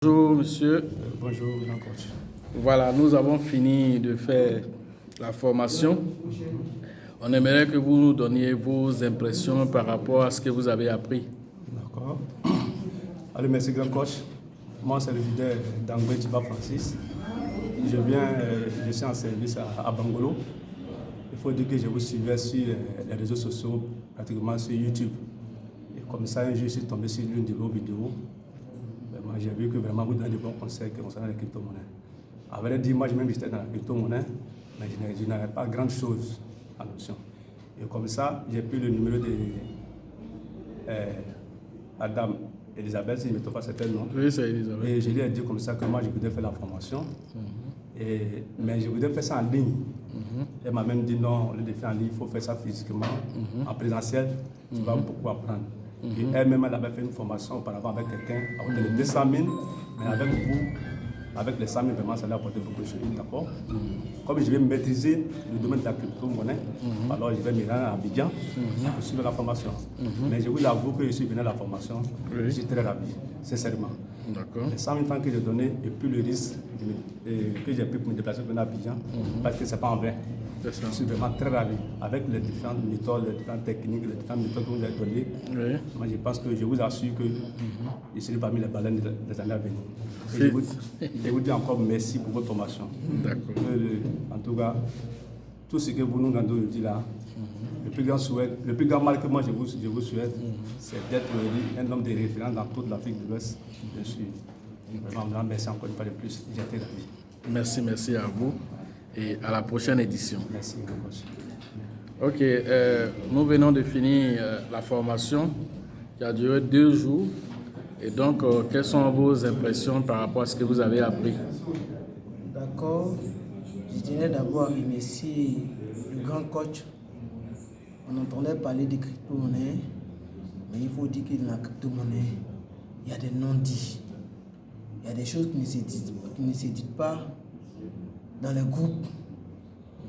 Bonjour monsieur. Bonjour Jean-Coach. Voilà, nous avons fini de faire la formation. On aimerait que vous nous donniez vos impressions par rapport à ce que vous avez appris. D'accord. Allez, merci grand coach. Moi, c'est le leader d'Angoué Tiba Francis. Je suis en service à Bangolo. Il faut dire que je vous suivais sur les réseaux sociaux, pratiquement sur YouTube. Et comme ça, un jour, je suis tombé sur l'une de vos vidéos. Moi, j'ai vu que vraiment vous donnez de bons conseils concernant les crypto-monnaies. À vrai dire, moi, j'ai même j'étais dans la crypto-monnaie, mais je n'avais pas grand chose en notion. Et comme ça, j'ai pris le numéro de Madame Elisabeth, si je ne me trompe pas, c'était le nom. Oui, c'est Elisabeth. Et je lui ai dit comme ça que moi, je voulais faire la formation. Mais je voulais faire ça en ligne. Elle m'a même dit non, au lieu de faire en ligne, il faut faire ça physiquement, en présentiel. Tu vas beaucoup apprendre. Et elle-même, elle avait fait une formation auparavant avec quelqu'un à hauteur de 200 000, mais avec vous, avec les 100 000, vraiment, ça lui a apporté beaucoup de choses. D'accord. Comme je vais maîtriser le domaine de la crypto-monnaie, alors je vais me rendre à Abidjan pour suivre la formation. Mais je vous l'avoue que je suis venu à la formation, je suis très ravi, sincèrement. Les 100 000 francs que j'ai donnés et puis le risque que j'ai pris pour me déplacer pour venir à Abidjan, parce que ce n'est pas en vain. Je suis vraiment très ravi avec les différentes méthodes, les différentes techniques, les différentes méthodes que vous avez données. Moi, je pense que je vous assure que je serai parmi les baleines des années à venir. Et je vous dis encore merci pour votre formation. D'accord. En tout cas, tout ce que vous nous avez dit là, le plus grand mal que moi je vous souhaite, c'est d'être un homme de référence dans toute l'Afrique de l'Ouest. Je suis vraiment merci encore une fois de plus. J'ai été ravi. Merci à vous et à la prochaine édition. Merci beaucoup. Ok, nous venons de finir la formation qui a duré 2 jours. Et donc, quelles sont vos impressions par rapport à ce que vous avez appris? D'accord. Je dirais d'abord remercier le grand coach. On entendait parler de crypto-monnaie, mais il faut dire que dans la crypto-monnaie, il y a des non-dits. Il y a des choses qui ne se disent pas dans les groupes.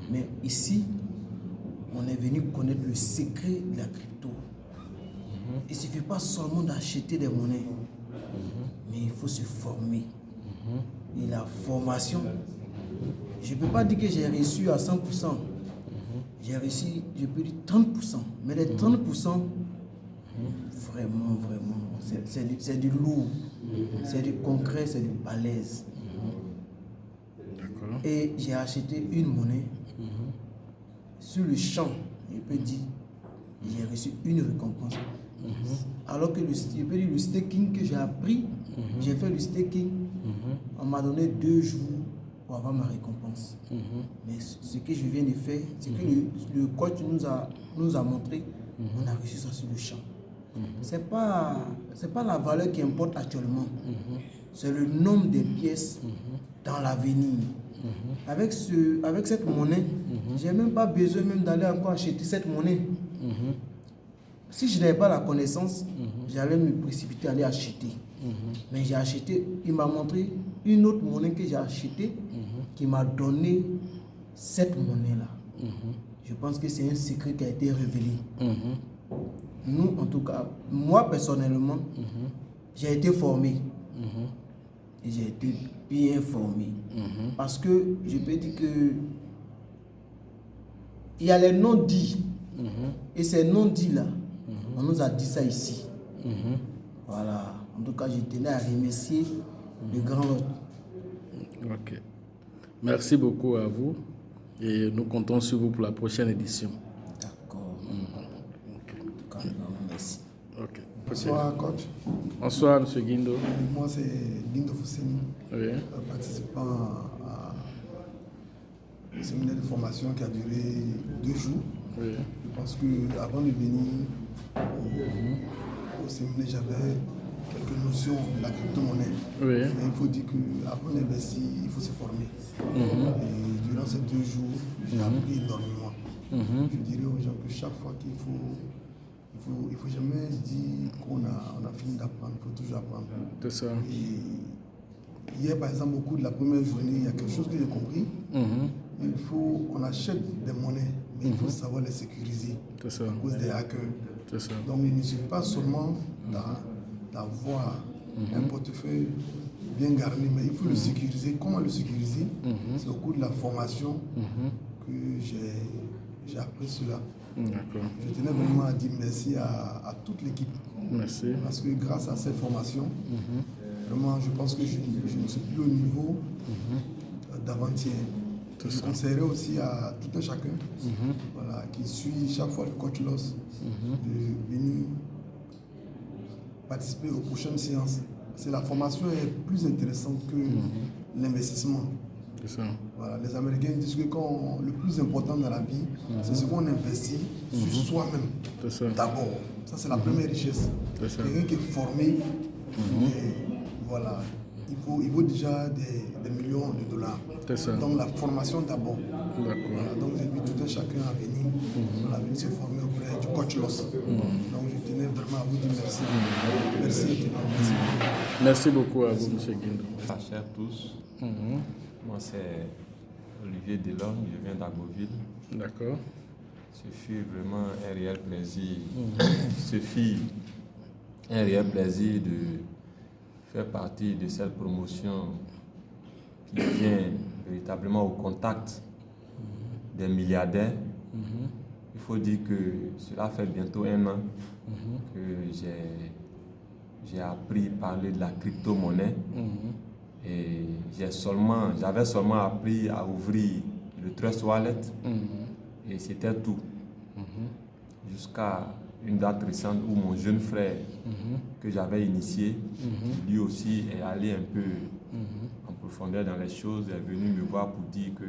Mais ici, on est venu connaître le secret de la crypto. Il ne suffit pas seulement d'acheter des monnaies, mais il faut se former. Et la formation, je ne peux pas dire que j'ai reçu à 100%. J'ai reçu, je peux dire 30%. Mais les 30%, vraiment, c'est du lourd. C'est du concret, c'est du balèze. Et j'ai acheté une monnaie. Sur le champ, je peux dire, j'ai reçu une récompense. Alors que je peux dire le staking que j'ai appris, j'ai fait le staking, on m'a donné 2 jours pour avoir ma récompense. Mais ce que je viens de faire, c'est que le coach nous a montré, on a reçu ça sur le champ. C'est pas la valeur qui importe actuellement, c'est le nombre de pièces dans l'avenir. Avec cette monnaie, j'ai même pas besoin même d'aller encore acheter cette monnaie. Si je n'avais pas la connaissance, j'allais me précipiter à aller acheter. Mais j'ai acheté, il m'a montré une autre monnaie que j'ai achetée qui m'a donné cette monnaie-là. Je pense que c'est un secret qui a été révélé. Nous, en tout cas, moi personnellement, j'ai été formé. Et j'ai été bien formé. Parce que je peux dire que il y a les non-dits. Et ces non-dits-là, on nous a dit ça ici. Voilà. En tout cas, je tenais à remercier le grand. Ok. Merci beaucoup à vous. Et nous comptons sur vous pour la prochaine édition. D'accord. En tout cas, merci. Ok. Bonsoir, coach. Bonsoir, M. Guindo. Moi, c'est Guindo Fousseni, participant à un séminaire de formation qui a duré 2 jours. Je pense qu'avant de venir au séminaire, j'avais quelques notions de la crypto-monnaie. Mais il faut dire qu'avant d'investir, il faut se former. Et durant ces 2 jours, j'ai appris énormément. Je dirais aux gens que chaque fois qu'il faut jamais dire qu'on a fini d'apprendre, il faut toujours apprendre. C'est ça. Et hier, par exemple, au cours de la première journée, il y a quelque chose que j'ai compris. On achète des monnaies, mais il faut savoir les sécuriser à cause des hackers. Donc il ne suffit pas seulement d'avoir un portefeuille bien garni, mais il faut le sécuriser. Comment le sécuriser? C'est au cours de la formation que j'ai appris cela. D'accord. Je tenais vraiment à dire merci à toute l'équipe. Merci. Parce que grâce à cette formation, vraiment, je pense que je ne suis plus au niveau d'avant-hier. Je conseillerais aussi à tout un chacun voilà, qui suit chaque fois le coach Loss de venir participer aux prochaines séances. C'est la formation est plus intéressante que l'investissement. C'est ça. Voilà, les Américains disent que le plus important dans la vie, c'est ce qu'on investit sur soi-même. C'est ça. D'abord, ça c'est la première richesse. Quelqu'un qui est formé, voilà, il vaut déjà des millions de dollars. C'est ça. Donc la formation d'abord. D'accord. Voilà, donc j'invite tout un chacun à venir, voilà, venir se former auprès du coach Loss. Donc je tenais vraiment à vous dire merci. Merci. Merci beaucoup à vous, M. Guindo. Chers tous, moi c'est Olivier Delorme, je viens d'Agboville. D'accord. Ce fut vraiment un réel plaisir. Ce fut un réel plaisir de faire partie de cette promotion qui vient véritablement au contact des milliardaires. Il faut dire que cela fait bientôt 1 an que j'ai appris à parler de la crypto-monnaie. Et j'avais seulement appris à ouvrir le Trust Wallet et c'était tout. Jusqu'à une date récente où mon jeune frère que j'avais initié, lui aussi est allé un peu en profondeur dans les choses, est venu me voir pour dire que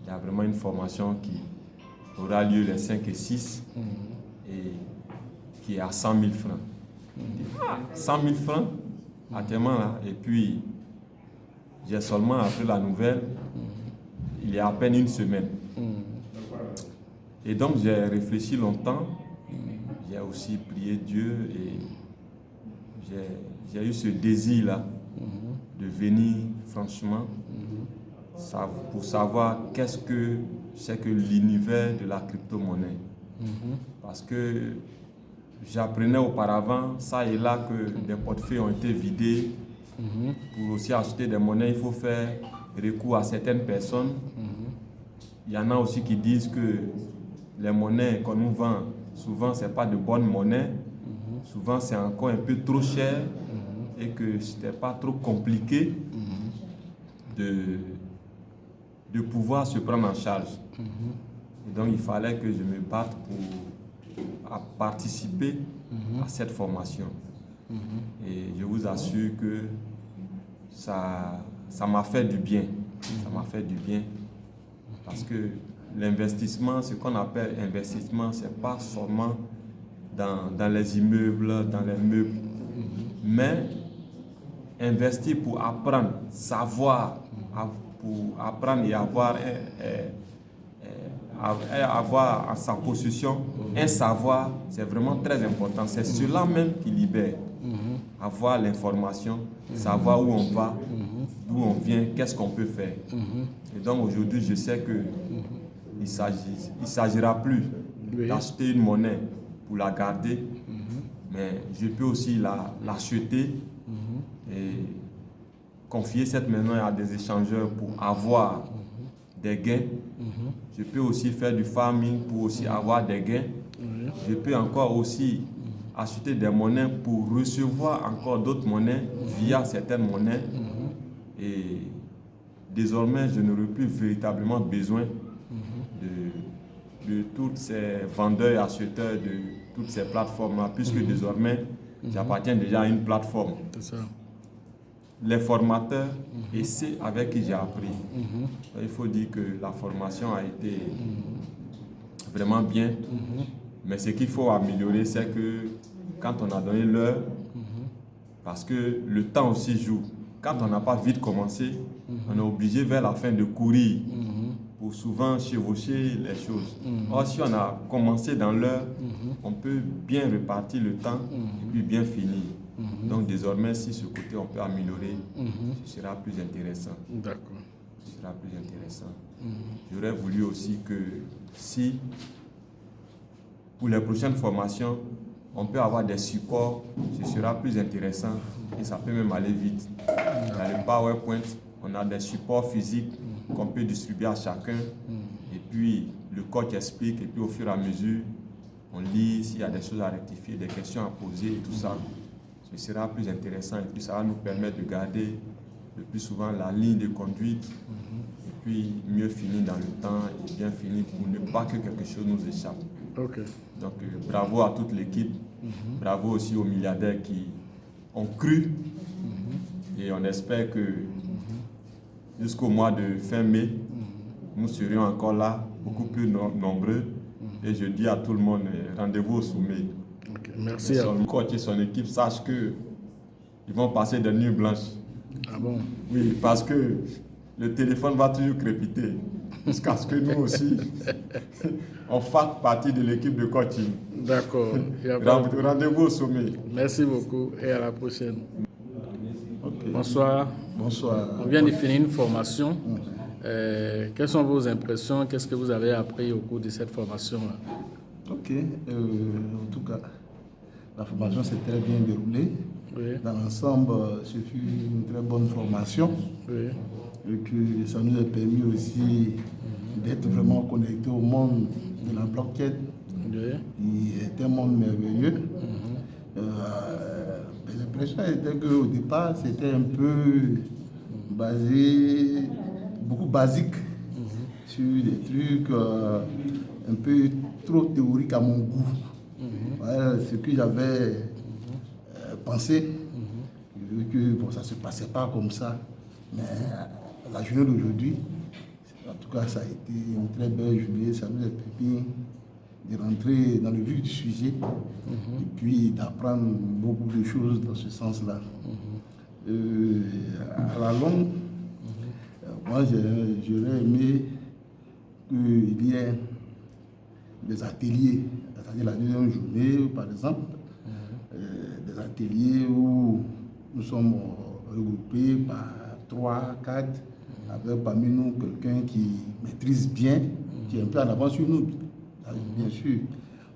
il y a vraiment une formation qui aura lieu les 5 et 6 et qui est à 100 000 francs. 100 000 francs actuellement là, et puis j'ai seulement appris la nouvelle il y a à peine 1 semaine. Et donc j'ai réfléchi longtemps, j'ai aussi prié Dieu et j'ai eu ce désir là de venir franchement pour savoir qu'est-ce que c'est que l'univers de la crypto-monnaie. Parce que j'apprenais auparavant, ça et là, que des portefeuilles ont été vidés. Pour aussi acheter des monnaies, il faut faire recours à certaines personnes. Il y en a aussi qui disent que les monnaies qu'on nous vend, souvent, ce n'est pas de bonnes monnaies. Souvent, c'est encore un peu trop cher et que ce n'était pas trop compliqué de pouvoir se prendre en charge. Et donc, il fallait que je me batte pour participer à cette formation. Et je vous assure que ça m'a fait du bien. Ça m'a fait du bien. Parce que l'investissement, ce qu'on appelle investissement, ce n'est pas seulement dans les immeubles, dans les meubles, mais investir pour apprendre, savoir, pour apprendre et avoir en sa possession un savoir, c'est vraiment très important. C'est cela même qui libère. Avoir l'information, savoir où on va, d'où on vient, qu'est-ce qu'on peut faire. Et donc aujourd'hui, je sais que il ne s'agira plus d'acheter une monnaie pour la garder, mais je peux aussi l'acheter et confier cette monnaie à des échangeurs pour avoir des gains. Je peux aussi faire du farming pour aussi avoir des gains. Je peux encore aussi acheter des monnaies pour recevoir encore d'autres monnaies via certaines monnaies. Et désormais, je n'aurai plus véritablement besoin de tous ces vendeurs et acheteurs de toutes ces plateformes-là, puisque désormais, j'appartiens déjà à une plateforme. C'est ça. Les formateurs et ceux avec qui j'ai appris. Il faut dire que la formation a été vraiment bien, mais ce qu'il faut améliorer, c'est que quand on a donné l'heure, parce que le temps aussi joue. Quand on n'a pas vite commencé, on est obligé vers la fin de courir pour souvent chevaucher les choses. Or, si on a commencé dans l'heure, on peut bien repartir le temps et puis bien finir. Donc désormais, si ce côté on peut améliorer, ce sera plus intéressant. D'accord. Ce sera plus intéressant. J'aurais voulu aussi que si, pour les prochaines formations, on peut avoir des supports, ce sera plus intéressant et ça peut même aller vite. Dans le PowerPoint, on a des supports physiques qu'on peut distribuer à chacun. Et puis, le coach explique et puis au fur et à mesure, on lit s'il y a des choses à rectifier, des questions à poser et tout ça. Ce sera plus intéressant et puis ça va nous permettre de garder le plus souvent la ligne de conduite et puis mieux finir dans le temps et bien finir pour ne pas que quelque chose nous échappe. Ok. Donc bravo à toute l'équipe, bravo aussi aux milliardaires qui ont cru et on espère que jusqu'au mois de fin mai, nous serons encore là, beaucoup plus nombreux. Et je dis à tout le monde, rendez-vous au sommet. Okay. Merci. Son coach et son équipe sachent qu'ils vont passer des nuits blanches. Ah bon? Oui, parce que le téléphone va toujours crépiter. Jusqu'à ce que nous aussi, on fasse partie de l'équipe de coaching. D'accord. Rendez-vous au sommet. Merci beaucoup et à la prochaine. Okay. Bonsoir. Bonsoir. On vient de finir une formation. Quelles sont vos impressions? Qu'est-ce que vous avez appris au cours de cette formation-là? Ok. En tout cas, la formation s'est très bien déroulée. Oui. Dans l'ensemble, ce fut une très bonne formation. Oui. Et que ça nous a permis aussi d'être vraiment connectés au monde de la blockchain, Oui. qui est un monde merveilleux. L'impression était qu'au départ, c'était un peu basé, beaucoup basique, sur des trucs un peu trop théoriques à mon goût. Voilà ce que j'avais pensé, que bon, ça ne se passait pas comme ça. Mais la journée d'aujourd'hui, en tout cas, ça a été une très belle journée. Ça nous a permis de rentrer dans le vif du sujet et puis d'apprendre beaucoup de choses dans ce sens-là. À la longue, moi, j'aurais aimé qu'il y ait des ateliers, c'est-à-dire la deuxième journée, par exemple, des ateliers où nous sommes regroupés par 3, 4, avec parmi nous quelqu'un qui maîtrise bien, qui est un peu en avance sur nous, bien sûr,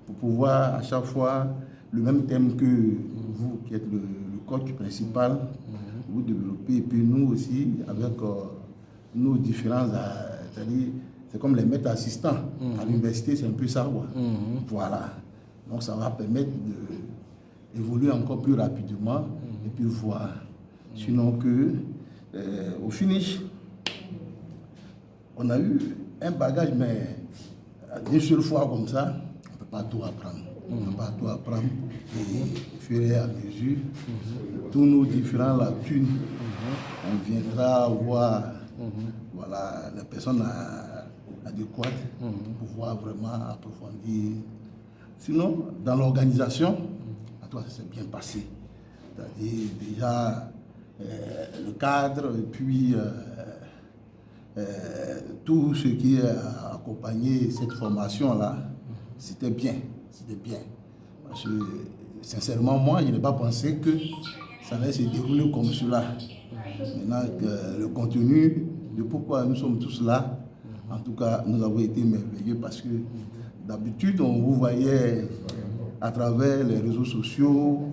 pour pouvoir à chaque fois le même thème que vous, qui êtes le coach principal, vous développez, et puis nous aussi, avec nos différents, c'est-à-dire, c'est comme les maîtres assistants à l'université, c'est un peu ça, quoi. Voilà. Donc ça va permettre d'évoluer encore plus rapidement et puis voir. Sinon que, au finish, on a eu un bagage, mais une seule fois comme ça, on ne peut pas tout apprendre. On ne peut pas tout apprendre. Et au fur et à mesure, tous nos différents lacunes, on viendra voir voilà, les personnes adéquates pour pouvoir vraiment approfondir. Sinon, dans l'organisation, ça s'est bien passé. C'est-à-dire déjà le cadre et puis tout ce qui a accompagné cette formation-là, c'était bien. C'était bien. Parce que, sincèrement, moi, je n'ai pas pensé que ça allait se dérouler comme cela. Maintenant, le contenu de pourquoi nous sommes tous là, en tout cas, nous avons été merveilleux parce que d'habitude, on vous voyait à travers les réseaux sociaux,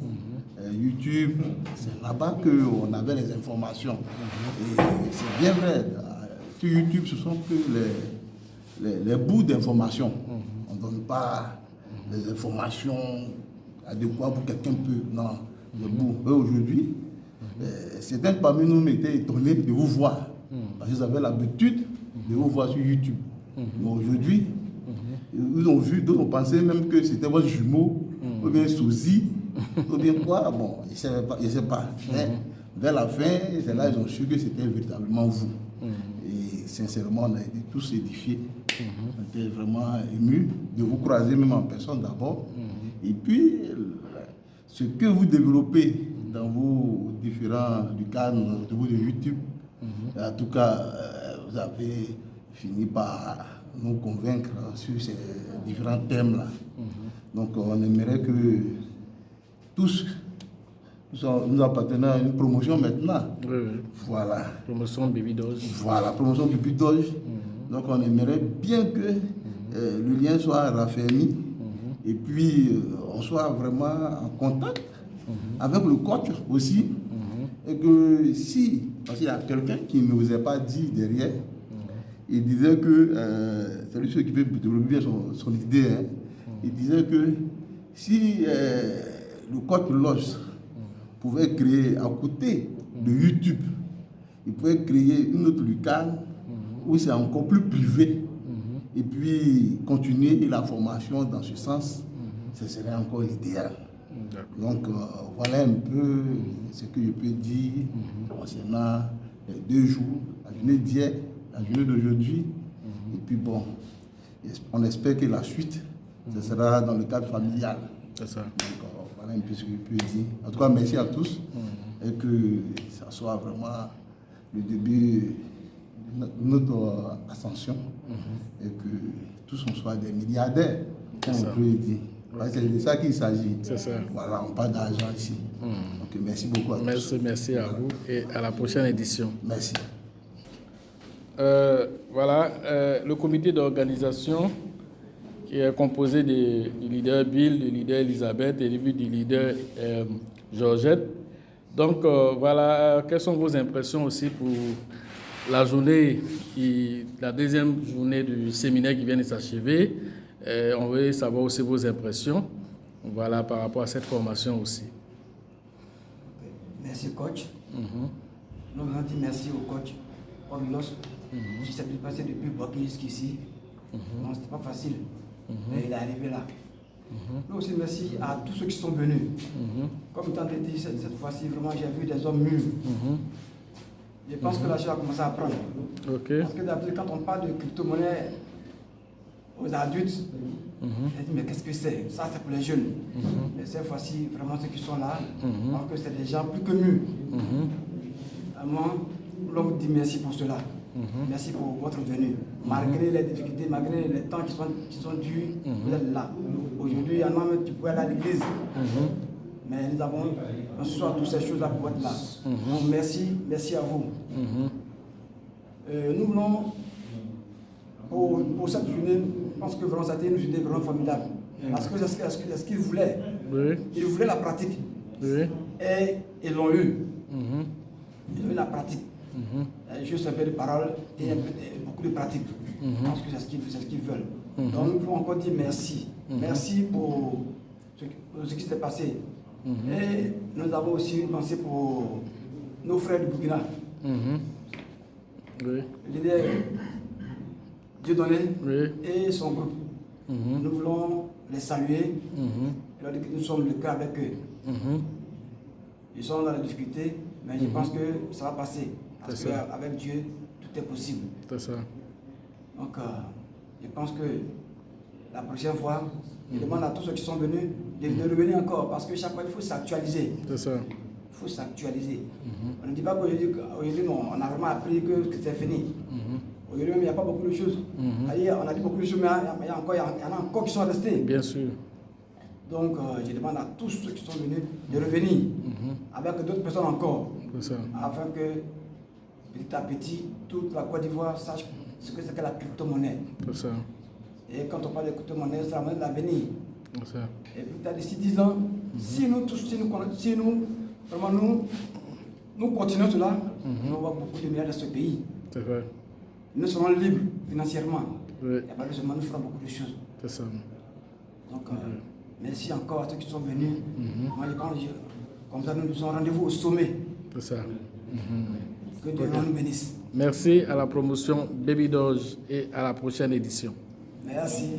YouTube, c'est là-bas qu'on avait les informations. Et c'est bien vrai, sur YouTube, ce sont que les bouts d'informations. On ne donne pas les informations adéquates pour quelqu'un peut. Non, les bouts. Aujourd'hui, certains parmi nous m'étaient étonnés de vous voir. Parce qu'ils avaient l'habitude de vous voir sur YouTube. Mais aujourd'hui, ils ont vu, d'autres ont pensé même que c'était votre jumeau, ou bien sosie, ou bien quoi. Bon, je ne sais pas. Mais vers la fin, c'est là qu'ils ont su que c'était véritablement vous. Et sincèrement, on a été tous édifiés. On était vraiment émus de vous croiser, même en personne d'abord. Et puis, ce que vous développez dans vos différents, du cadre de YouTube, en tout cas, vous avez fini par nous convaincre sur ces différents thèmes-là. Donc, on aimerait que tous nous appartenons à une promotion maintenant. Oui. Voilà. Promotion Baby Doge. Voilà, promotion Baby Doge. Donc, on aimerait bien que le lien soit raffermi et puis on soit vraiment en contact avec le coach aussi. Et que si, parce qu'il y a quelqu'un qui ne nous a pas dit derrière, il disait que, c'est lui qui peut développer bien son idée, hein. Il disait que si le coach Loss pouvait créer à côté de YouTube, il pouvait créer une autre lucarne où c'est encore plus privé, et puis continuer la formation dans ce sens, ce serait encore l'idéal. Donc voilà un peu ce que je peux dire concernant les 2 jours, la journée d'hier, la journée d'aujourd'hui. Et puis bon, on espère que la suite, ce sera dans le cadre familial. C'est ça. Donc voilà un peu ce que je peux dire. En tout cas, merci à tous et que ça soit vraiment le début de notre ascension et que tous on soit des milliardaires, comme on peut dire. C'est de ça qu'il s'agit. C'est ça. Voilà, on parle d'argent ici. Donc merci beaucoup à tous. Merci à vous et à la prochaine édition. Merci. Le comité d'organisation qui est composé du leader Bill, du leader Elisabeth et du leader Georgette. Donc quelles sont vos impressions aussi pour la journée, la deuxième journée du séminaire qui vient de s'achever? On veut savoir aussi vos impressions par rapport à cette formation aussi. Merci coach. Nous voulons dire merci au coach Orlos qui s'est déplacé depuis Boaké jusqu'ici. Non, c'était pas facile, mais il est arrivé là. Nous aussi merci à tous ceux qui sont venus. Comme tant dit cette fois-ci, vraiment j'ai vu des hommes mûrs. Je pense que la chose a commencé à prendre. Parce que d'habitude quand on parle de crypto-monnaie aux adultes, ils disent mais qu'est-ce que c'est? Ça c'est pour les jeunes. Mais cette fois-ci, vraiment ceux qui sont là, parce que c'est des gens plus que mûrs. Vraiment, nous vous dire merci pour cela. Merci pour votre venue. Malgré les difficultés, malgré les temps qui sont durs, vous êtes là. Aujourd'hui, il y en a même qui pouvaient aller à l'église. Mais nous avons ce soir toutes ces choses-là pour être là. Donc merci à vous. Nous voulons, pour cette journée, je pense que vraiment ça a été une journée vraiment formidable. Parce que c'est ce qu'ils voulaient. Ils voulaient la pratique. Et ils l'ont eu. Ils ont eu la pratique. Juste un peu de parole et beaucoup de pratique. Je pense que c'est ce qu'ils veulent. Donc nous pouvons encore dire merci. Merci pour ce qui s'est passé. Et nous avons aussi une pensée pour nos frères du Burkina. L'idée Dieudonné et son groupe. Nous voulons les saluer et leur dire que nous sommes le cœur avec eux. Ils sont dans la difficulté, mais je pense que ça va passer. Parce qu'avec Dieu, tout est possible. C'est ça. Donc, je pense que la prochaine fois, je demande à tous ceux qui sont venus de revenir encore. Parce que chaque fois, il faut s'actualiser. C'est ça. Il faut s'actualiser. On ne dit pas qu'aujourd'hui, on a vraiment appris que c'est fini. Aujourd'hui, il n'y a pas beaucoup de choses. Ailleurs, on a dit beaucoup de choses, mais il y en a encore qui sont restés. Bien sûr. Donc, je demande à tous ceux qui sont venus de revenir avec d'autres personnes encore. C'est ça. Afin que, petit à petit, toute la Côte d'Ivoire sache ce que c'est que la crypto-monnaie. C'est ça. Et quand on parle de crypto-monnaie, c'est la monnaie de l'avenir. C'est ça. Et plus tard, d'ici 10 ans, si nous continuons cela, on va avoir beaucoup de milliards dans ce pays. C'est vrai. Nous serons libres financièrement. Oui. Et pas seulement nous ferons beaucoup de choses. C'est ça. Donc, merci encore à ceux qui sont venus. Moi, comme ça, nous nous avons rendez-vous au sommet. C'est ça. Que Dieu nous bénisse. Merci à la promotion Baby Doge et à la prochaine édition. Merci.